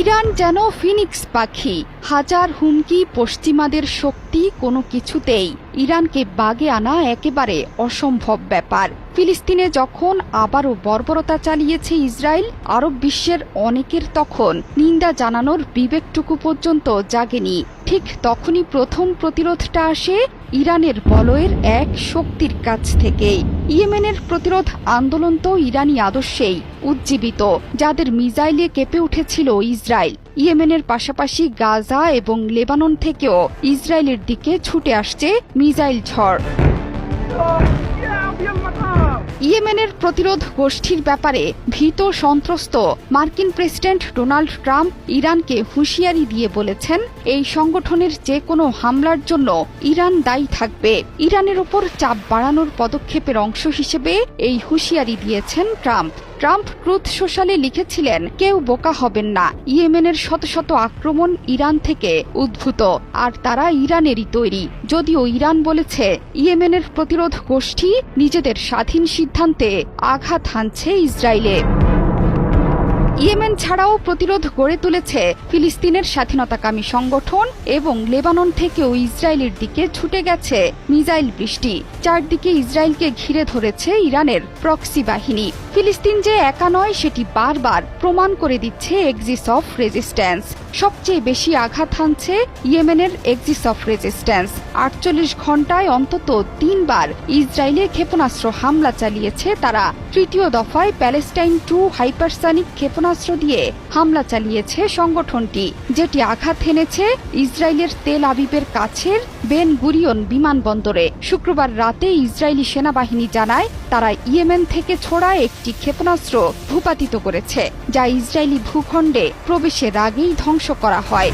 Iran যেন Phoenix পাখি, হাজার হুমকি, পশ্চিমাদের শক্তি, কোনো কিছুতেই ইরানকে বাগে আনা একেবারে অসম্ভব ব্যাপার। ফিলিস্তিনে যখন আবারও বর্বরতা চালিয়েছে ইসরায়েল, আরব বিশ্বের অনেকের তখন নিন্দা জানানোর বিবেকটুকু পর্যন্ত জাগেনি। ঠিক তখনই প্রথম প্রতিরোধটা আসে ইরানের বলয়ের এক শক্তির কাছ থেকেই। ইয়েমেনের প্রতিরোধ আন্দোলন তো ইরানি আদর্শেই উজ্জীবিত, যাদের মিসাইলে কেঁপে উঠেছিল ইসরায়েল। ইয়েমেনের পাশাপাশি গাজা এবং লেবানন থেকেও ইসরায়েলের দিকে ছুটে আসছে মিসাইল ঝড়। ইয়েমেনের প্রতিরোধ গোষ্ঠীর ব্যাপারে ভীত সন্ত্রস্ত মার্কিন প্রেসিডেন্ট ডোনাল্ড ট্রাম্প ইরানকে হুঁশিয়ারি দিয়ে বলেছেন, এই সংগঠনের যে কোনো হামলার জন্য ইরান দায়ী থাকবে। ইরানের ওপর চাপ বাড়ানোর পদক্ষেপের অংশ হিসেবে এই হুঁশিয়ারি দিয়েছেন ট্রাম্প। ট্রাম্প ট্রুথ সোশ্যালে লিখেছিলেন, কেউ বোকা হবেন না, ইয়েমেনের শত শত আক্রমণ ইরান থেকে উদ্ভূত, আর তারা ইরানেরই তৈরি। যদিও ইরান বলেছে ইয়েমেনের প্রতিরোধ গোষ্ঠী নিজেদের স্বাধীন সিদ্ধান্তে আঘাত হানছে ইসরায়েলে। ইয়েমেন ছাড়াও প্রতিরোধ গড়ে তুলেছে ফিলিস্তিনের স্বাধীনতাকামী সংগঠন, এবং লেবানন থেকেও ইসরায়েলের দিকে ছুটে গেছে মিসাইল বৃষ্টি। চারদিকে ইসরায়েলকে ঘিরে ধরেছে ইরানের প্রক্সি বাহিনী। ফিলিস্তিন যে একা নয় সেটি বারবার প্রমাণ করে দিচ্ছে এক্সিস অফ রেজিস্ট্যান্স। সবচেয়ে বেশি আঘাত হানছে ইয়েমেনের এক্সিস অফ রেজিস্ট্যান্স। 48 ঘণ্টায় অন্তত 3 বার ইসরায়েলে ক্ষেপণাস্ত্র হামলা চালিয়েছে তারা। তৃতীয় দফায় প্যালেস্টাইন 2 হাইপারসনিক ক্ষেপণাস্ত্র দিয়ে হামলা চালিয়েছে সংগঠনটি, যেটি আঘাত হেনেছে ইসরায়েলের তেল আবিবের কাছের বেন গুরিয়ন বিমানবন্দরে। শুক্রবার রাতে ইসরায়েলি সেনাবাহিনী জানায়, তারা ইয়েমেন থেকে ছোড়া একটি ক্ষেপণাস্ত্র ভূপাতিত করেছে, যা ইসরায়েলি ভূখণ্ডে প্রবেশের আগেই ধ্বংস করা হয়।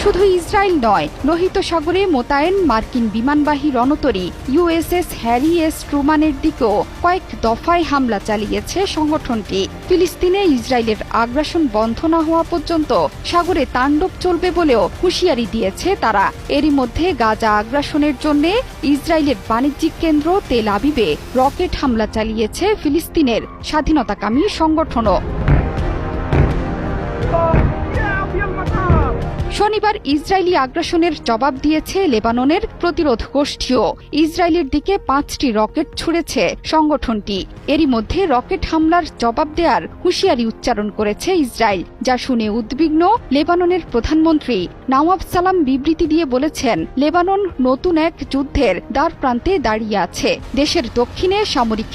শুধু ইসরায়েল নয়, লোহিত সাগরে মোতায়েন মার্কিন বিমানবাহী রণতরী ইউএসএস হ্যারি এস ট্রুম্যানের দিকেও কয়েক দফায় হামলা চালিয়েছে সংগঠনটি। ফিলিস্তিনে ইসরায়েলের আগ্রাসন বন্ধ না হওয়া পর্যন্ত সাগরে তাণ্ডব চলবে বলেও হুঁশিয়ারি দিয়েছে তারা। এরই মধ্যে গাজা আগ্রাসনের জন্য ইসরায়েলের বাণিজ্যিক কেন্দ্র তেল আবিবে রকেট হামলা চালিয়েছে ফিলিস্তিনের স্বাধীনতাকামী সংগঠনও। শনিবার ইসরায়েলি আগ্রাসনের জবাব দিয়েছে লেবাননের প্রতিরোধ গোষ্ঠীও। ইসরায়েলের দিকে 5টি রকেট ছুড়েছে সংগঠনটি। এরই মধ্যে রকেট হামলার জবাব দেওয়ার হুঁশিয়ারি উচ্চারণ করেছে ইসরায়েল, যা শুনে উদ্বিগ্ন লেবাননের প্রধানমন্ত্রী নওয়াব সালাম বিবৃতি দিয়ে বলেছেন, লেবানন নতুন এক যুদ্ধের দ্বার প্রান্তে দাঁড়িয়ে আছে। দেশের দক্ষিণে সামরিক